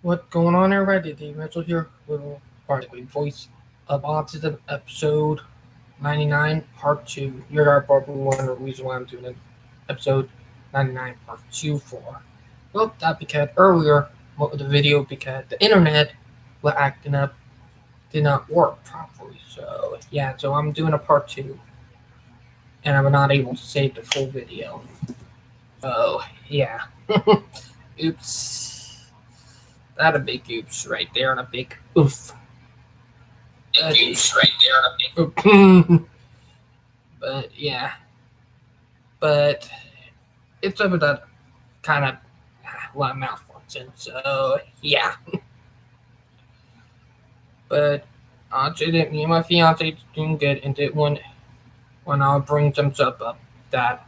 What going on, everybody? Dave Mitchell here with a voice of Autism, episode 99, part 2. You're our part 1, the reason why I'm doing it. Episode 99, part 2 for. Well, that because earlier, the video, because the internet was acting up, did not work properly. So I'm doing a part 2, and I'm not able to save the full video. So, yeah. Oops. That a big oops right there and a big oof. Oops right there and a big oof. But yeah. But it's over that kind of malfunction. So yeah. But me and my fiance doing good, and did when I bring some stuff up that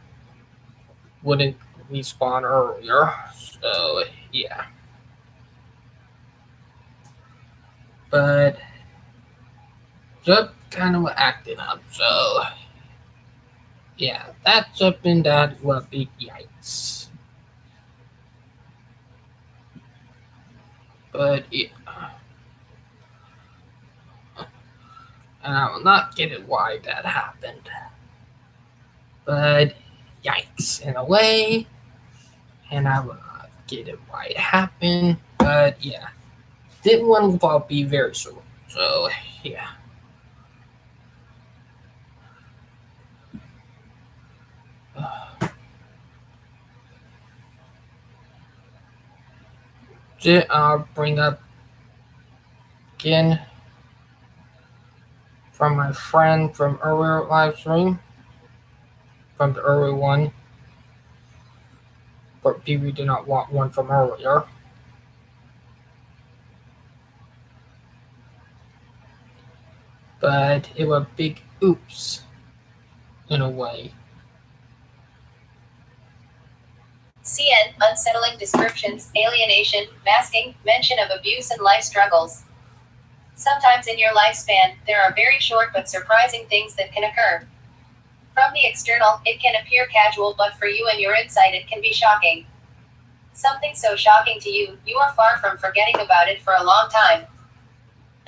wouldn't respawn earlier. So yeah. But just kind of acting up. So yeah, that's something that will be yikes. But yeah. And I will not get it why that happened. But yikes, in a way. And I will not get it why it happened. But yeah. Didn't want to be very sure. So yeah. I'll bring up again from my friend from earlier live stream, from the earlier one, but people did not want one from earlier. But it was a big oops, in a way. CN, unsettling descriptions, alienation, masking, mention of abuse and life struggles. Sometimes in your lifespan, there are very short but surprising things that can occur. From the external, it can appear casual, but for you and your insight it can be shocking. Something so shocking to you, you are far from forgetting about it for a long time.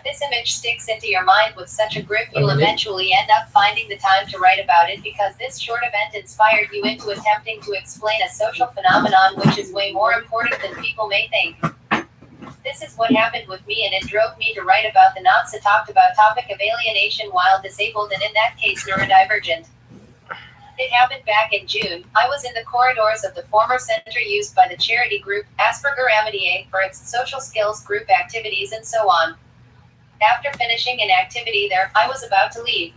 This image sticks into your mind with such a grip you'll eventually end up finding the time to write about it, because this short event inspired you into attempting to explain a social phenomenon which is way more important than people may think. This is what happened with me, and it drove me to write about the not so talked about topic of alienation while disabled, and in that case neurodivergent. It happened back in June. I was in the corridors of the former center used by the charity group Asperger Amitié for its social skills group activities and so on. After finishing an activity there, I was about to leave.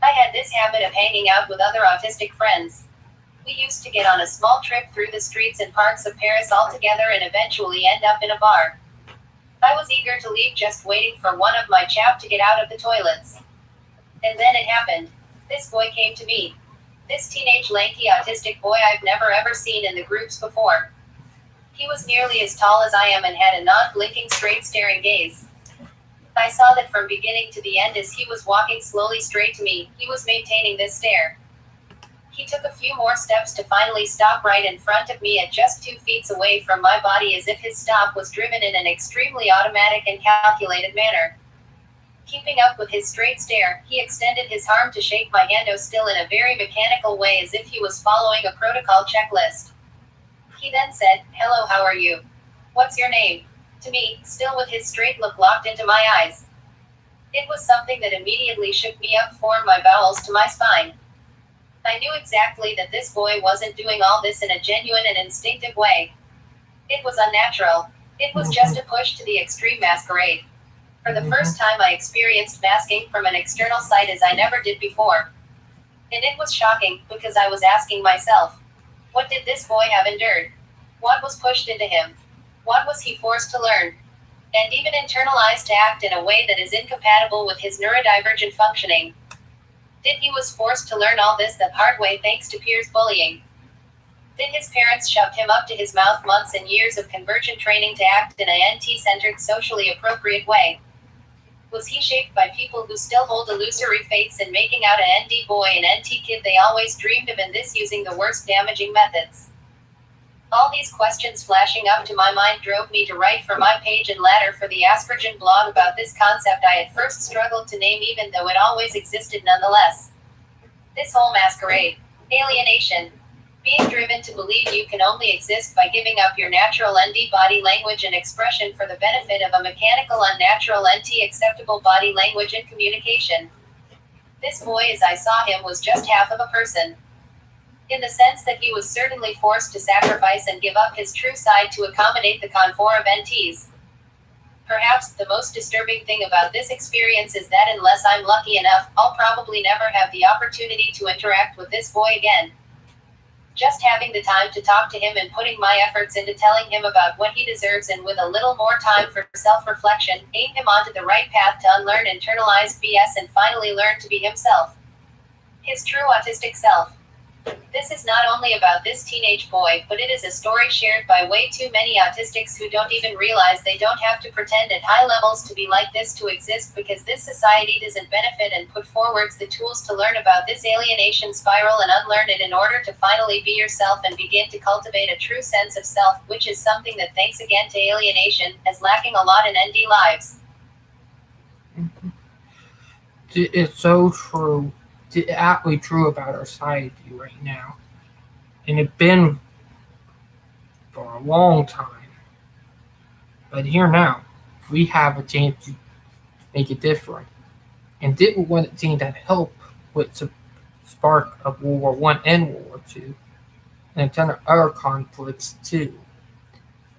I had this habit of hanging out with other autistic friends. We used to get on a small trip through the streets and parks of Paris all together and eventually end up in a bar. I was eager to leave, just waiting for one of my chap to get out of the toilets. And then it happened. This boy came to me. This teenage lanky autistic boy I've never ever seen in the groups before. He was nearly as tall as I am and had a non-blinking straight staring gaze. I saw that from beginning to the end as he was walking slowly straight to me, he was maintaining this stare. He took a few more steps to finally stop right in front of me at just 2 feet away from my body, as if his stop was driven in an extremely automatic and calculated manner. Keeping up with his straight stare, he extended his arm to shake my hand, still in a very mechanical way, as if he was following a protocol checklist. He then said, "Hello, how are you? What's your name?" To me, still with his straight look locked into my eyes. It was something that immediately shook me up, formed my bowels to my spine. I knew exactly that this boy wasn't doing all this in a genuine and instinctive way. It was unnatural. It was just a push to the extreme masquerade. For the first time I experienced masking from an external side as I never did before. And it was shocking, because I was asking myself, what did this boy have endured? What was pushed into him? What was he forced to learn? And even internalized to act in a way that is incompatible with his neurodivergent functioning? Did he was forced to learn all this the hard way thanks to peers bullying? Did his parents shove him up to his mouth months and years of convergent training to act in a NT-centered, socially appropriate way? Was he shaped by people who still hold illusory faiths in making out a ND boy and NT kid they always dreamed of, and this using the worst damaging methods? All these questions flashing up to my mind drove me to write for my page and ladder for the Aspergen blog about this concept I at first struggled to name even though it always existed nonetheless. This whole masquerade. Alienation. Being driven to believe you can only exist by giving up your natural ND body language and expression for the benefit of a mechanical unnatural NT acceptable body language and communication. This boy as I saw him was just half of a person. In the sense that he was certainly forced to sacrifice and give up his true side to accommodate the contour of NTs. Perhaps the most disturbing thing about this experience is that unless I'm lucky enough, I'll probably never have the opportunity to interact with this boy again. Just having the time to talk to him and putting my efforts into telling him about what he deserves and with a little more time for self-reflection, aim him onto the right path to unlearn internalized BS and finally learn to be himself. His true autistic self. This is not only about this teenage boy, but it is a story shared by way too many autistics who don't even realize they don't have to pretend at high levels to be like this to exist because this society doesn't benefit and put forwards the tools to learn about this alienation spiral and unlearn it in order to finally be yourself and begin to cultivate a true sense of self, which is something that thanks again to alienation, is lacking a lot in ND lives. It's so true. It's absolutely true about our society right now. And it's been for a long time. But here now, we have a chance to make it different. And did want a team that helped with the spark of World War One and World War Two, and a ton of other conflicts too.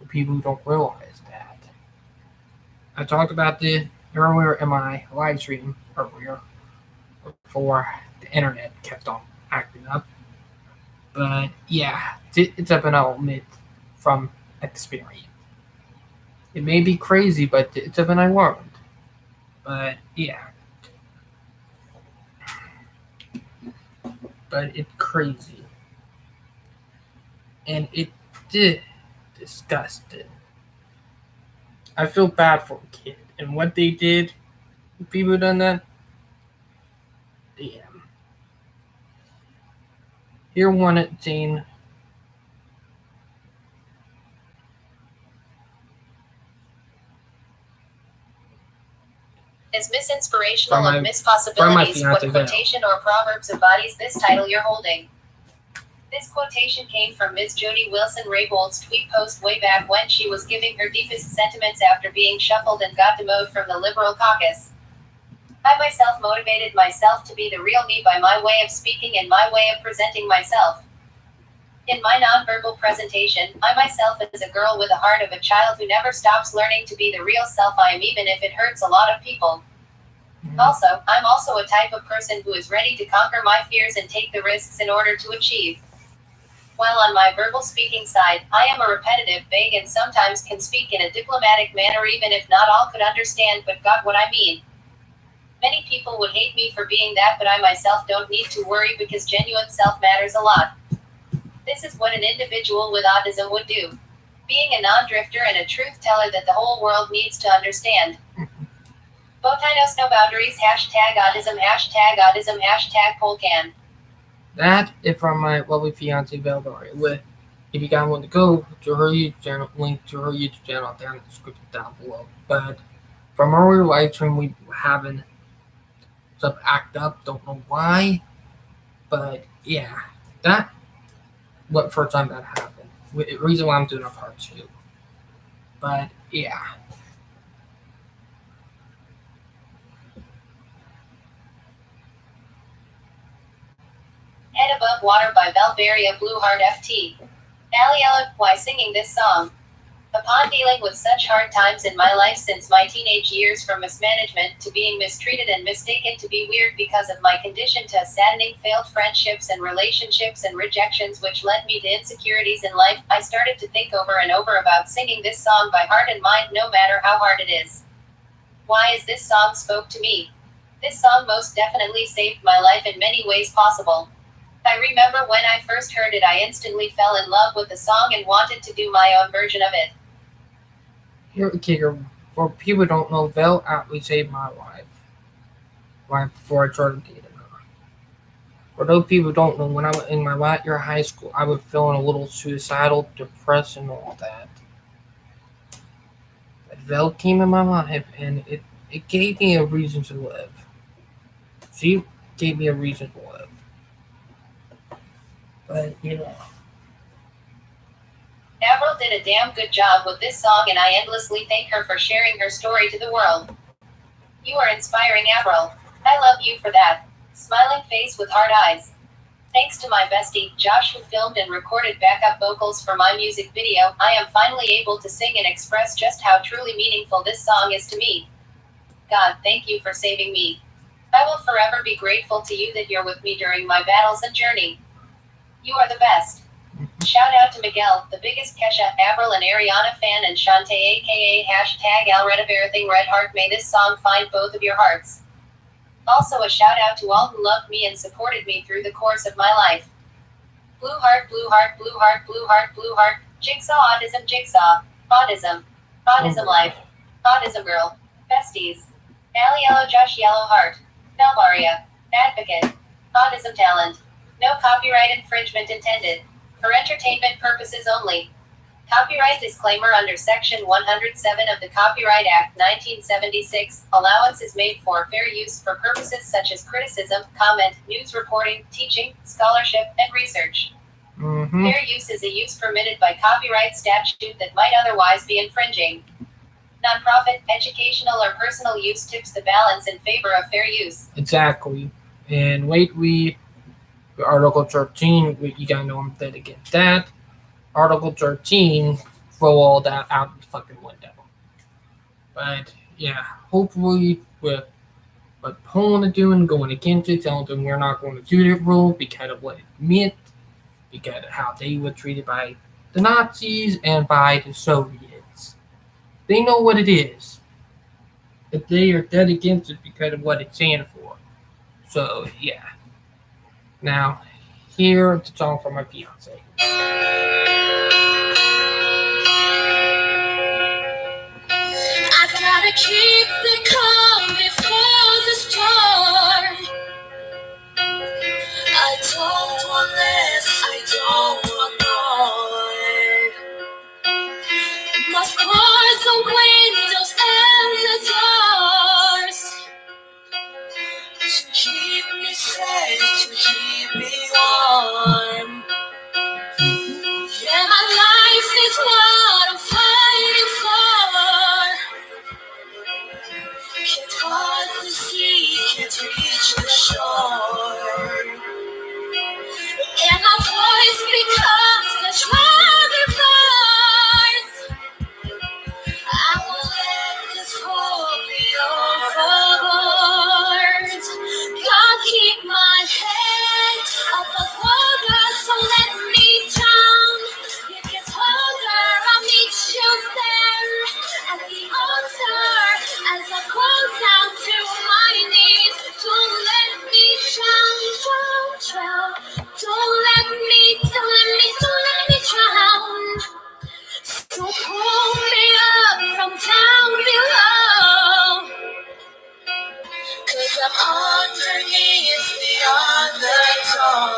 For people who don't realize that. I talked about this earlier in my live stream earlier before the internet kept on acting up. But yeah, it's up an element from experience. It may be crazy, but it's something I learned. But yeah. But it's crazy. And it did disgusting. I feel bad for a kid. And what they did, people done that, damn. Here one it Jane. Is misinspirational of mispossibilities what quotation or proverbs embodies this title you're holding? This quotation came from Ms. Jody Wilson Raybold's tweet post way back when she was giving her deepest sentiments after being shuffled and got demoted from the Liberal caucus. I myself motivated myself to be the real me by my way of speaking and my way of presenting myself. In my nonverbal presentation, I myself is a girl with a heart of a child who never stops learning to be the real self I am even if it hurts a lot of people. Also, I'm also a type of person who is ready to conquer my fears and take the risks in order to achieve. While on my verbal speaking side, I am a repetitive, vague and sometimes can speak in a diplomatic manner even if not all could understand but got what I mean. Many people would hate me for being that, but I myself don't need to worry because genuine self matters a lot. This is what an individual with autism would do. Being a non-drifter and a truth teller that the whole world needs to understand. Bowtie knows no boundaries, #autism, #polcan. That is from my lovely fiance Valerie. With if you guys want to go to her YouTube channel, link to her YouTube channel down in the description down below. But from earlier live stream we haven't sub act up, don't know why. But yeah, that what first time that happened. The reason why I'm doing a part 2. But yeah. Head Above Water by Belvaria Blueheart FT. Aliella, why singing this song? Upon dealing with such hard times in my life since my teenage years, from mismanagement to being mistreated and mistaken to be weird because of my condition to saddening failed friendships and relationships and rejections which led me to insecurities in life, I started to think over and over about singing this song by heart and mind no matter how hard it is. Why is this song spoke to me? This song most definitely saved my life in many ways possible. I remember when I first heard it I instantly fell in love with the song and wanted to do my own version of it. Here, kicker, for people who don't know, Vel actually saved my life. Right before I started dating her. For those people who don't know, when I was in my last year of high school, I was feeling a little suicidal, depressed, and all that. But Vel came in my life, and it gave me a reason to live. She gave me a reason to live. But, Avril did a damn good job with this song, and I endlessly thank her for sharing her story to the world. You are inspiring, Avril. I love you for that. Smiling face with hard eyes. Thanks to my bestie, Josh, who filmed and recorded backup vocals for my music video, I am finally able to sing and express just how truly meaningful this song is to me. God, thank you for saving me. I will forever be grateful to you that you're with me during my battles and journey. You are the best. Shout out to Miguel, the biggest Kesha, Avril and Ariana fan, and Shantae aka #AlRedOfEverything Red Heart. May this song find both of your hearts. Also a shout out to all who loved me and supported me through the course of my life. Blue heart, blue heart, blue heart, blue heart, blue heart. Jigsaw, autism, jigsaw. Autism. Autism life. Autism girl. Besties. Allie yellow, Josh yellow heart. Melbaria. Advocate. Autism talent. No copyright infringement intended. For entertainment purposes only. Copyright disclaimer under Section 107 of the Copyright Act 1976, allowance is made for fair use for purposes such as criticism, comment, news reporting, teaching, scholarship, and research. Fair use is a use permitted by copyright statute that might otherwise be infringing. Nonprofit, educational, or personal use tips the balance in favor of fair use. Exactly. And wait, Article 13, you gotta know I'm dead against that. Article 13, throw all that out the fucking window. But yeah, hopefully with what Poland are doing, going against it, telling them we're not going to do that rule because of what it meant, because of how they were treated by the Nazis and by the Soviets. They know what it is. But they are dead against it because of what it stands for. So yeah. Now, here's the song from my fiance. I've gotta keep the calm before the storm. I don't want less, I don't want more. Must close the windows and the doors to keep me safe, to keep me warm. Yeah, my life is what I'm fighting for. Can't hardly see, can't reach the shore. And my voice becomes the driving force. I won't let this hope be overboard. God, keep my head above water, so let me drown. If it's harder, I'll meet you there at the altar as I close down to my knees. Don't let me drown, drown, drown. Don't let me drown. So pull me up from down below. 'Cause I'm underneath the undertow.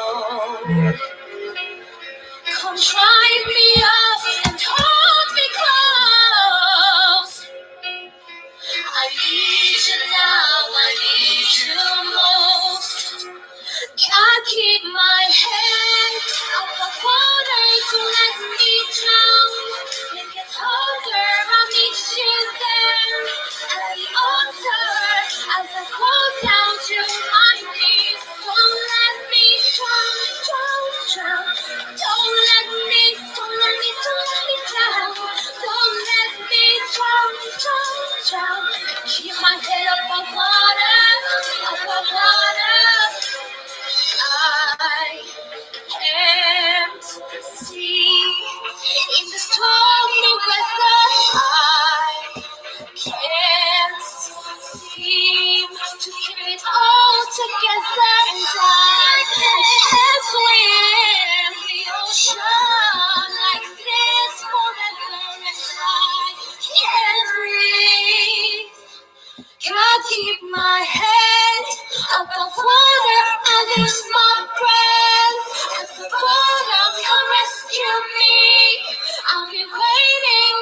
Come dry me up and hold me close. I need you now, I need you most. God, keep my head above water, so let me drown. Make it harder, I'll meet you there at the altar as I close down to my knees. Don't let me drown, drown, drown. Don't let me drown. Don't let me drown, drown, drown. Keep my head above water, above water. I can't see in the stormy weather. I can't seem to keep it all together, and I can't swim the ocean like this forever, and I can't breathe. God, keep my rescue me. I'll be waiting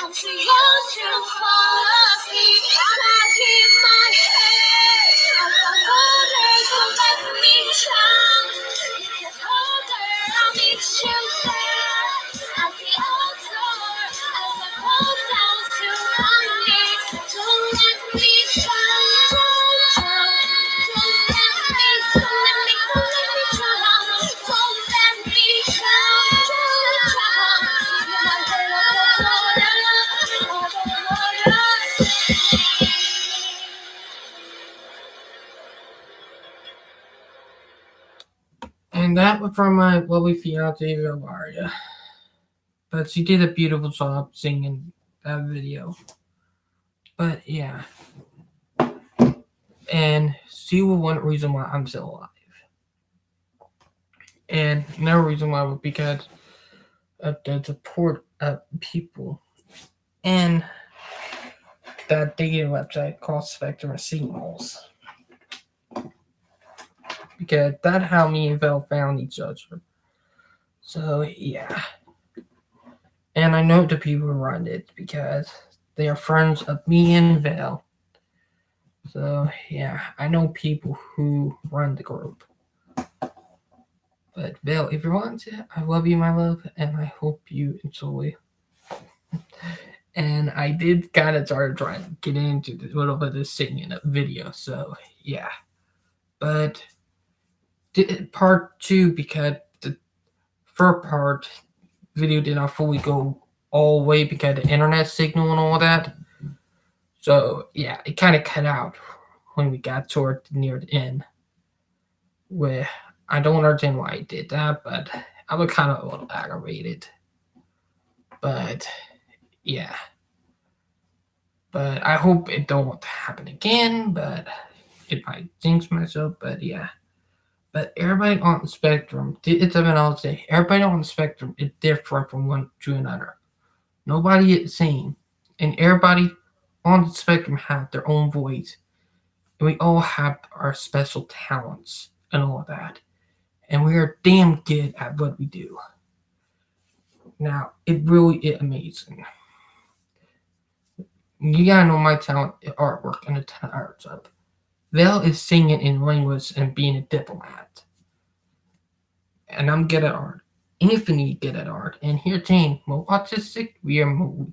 until you to fall asleep. I keep my head above water, don't let me drown. You get older, I'll meet you there at the altar as I fall down to my knees. Don't let me drown, don't let me, don't let me, don't let me drown. Don't let me drown, drown. You're my head above water, above water. And that was from my lovely fiance, Varia. But she did a beautiful job singing that video. But yeah. And she was one reason why I'm still alive. And another reason why was because of the support of people and that dating website called Spectrum of Signals. Because that's how me and Val found each other. So yeah. And I know the people who run it because they are friends of me and Val. So yeah, I know people who run the group. But Val, if you want to, I love you, my love, and I hope you enjoy. And I did kind of start trying to get into a little bit of singing a video, so yeah. But part 2, because the first part video did not fully go all the way because of the internet signal and all that. So yeah, it kind of cut out when we got toward near the end. Where I don't understand why I did that, but I was kind of a little aggravated. But yeah. But I hope it don't happen again, but it might jinx myself, but yeah. But everybody on the spectrum, it's something I'll say, everybody on the spectrum is different from one to another. Nobody is the same. And everybody on the spectrum have their own voice. And we all have our special talents and all that. And we are damn good at what we do. Now, it really is amazing. You gotta know my talent is artwork and the arts up. Val is singing in language and being a diplomat. And I'm good at art. Infinitely good at art. And here, Jane, we're autistic.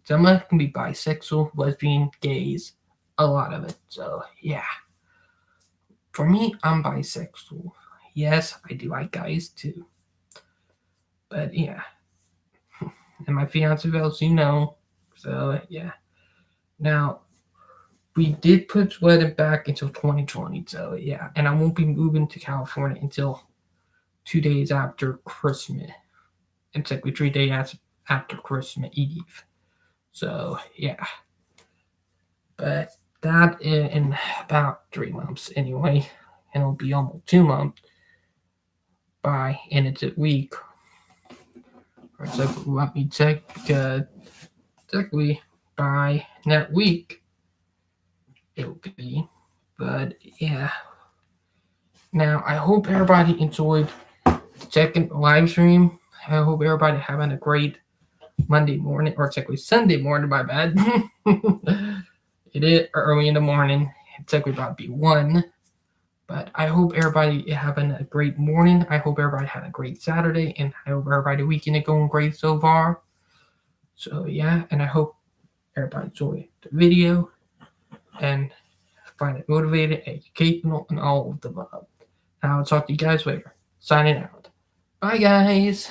Some of us can be bisexual, lesbian, gays, a lot of it. So yeah. For me, I'm bisexual. Yes, I do like guys too. But yeah. And my fiance Val, you know. So yeah. Now, we did put wedding back until 2020, so yeah. And I won't be moving to California until 2 days after Christmas. It's like 3 days after Christmas Eve. So yeah. But that in about 3 months anyway. And it'll be almost 2 months by and it's a week. Or it's like let me check because technically by that week it'll be. But yeah. Now I hope everybody enjoyed the second live stream. I hope everybody having a great Monday morning, or technically Sunday morning, my bad. It is early in the morning. It's technically about to be 1. But I hope everybody having a great morning. I hope everybody had a great Saturday. And I hope everybody weekend is going great so far. So yeah, and I hope everybody enjoyed the video and find it motivated, educational, and all of the above. I'll talk to you guys later. Signing out. Bye, guys.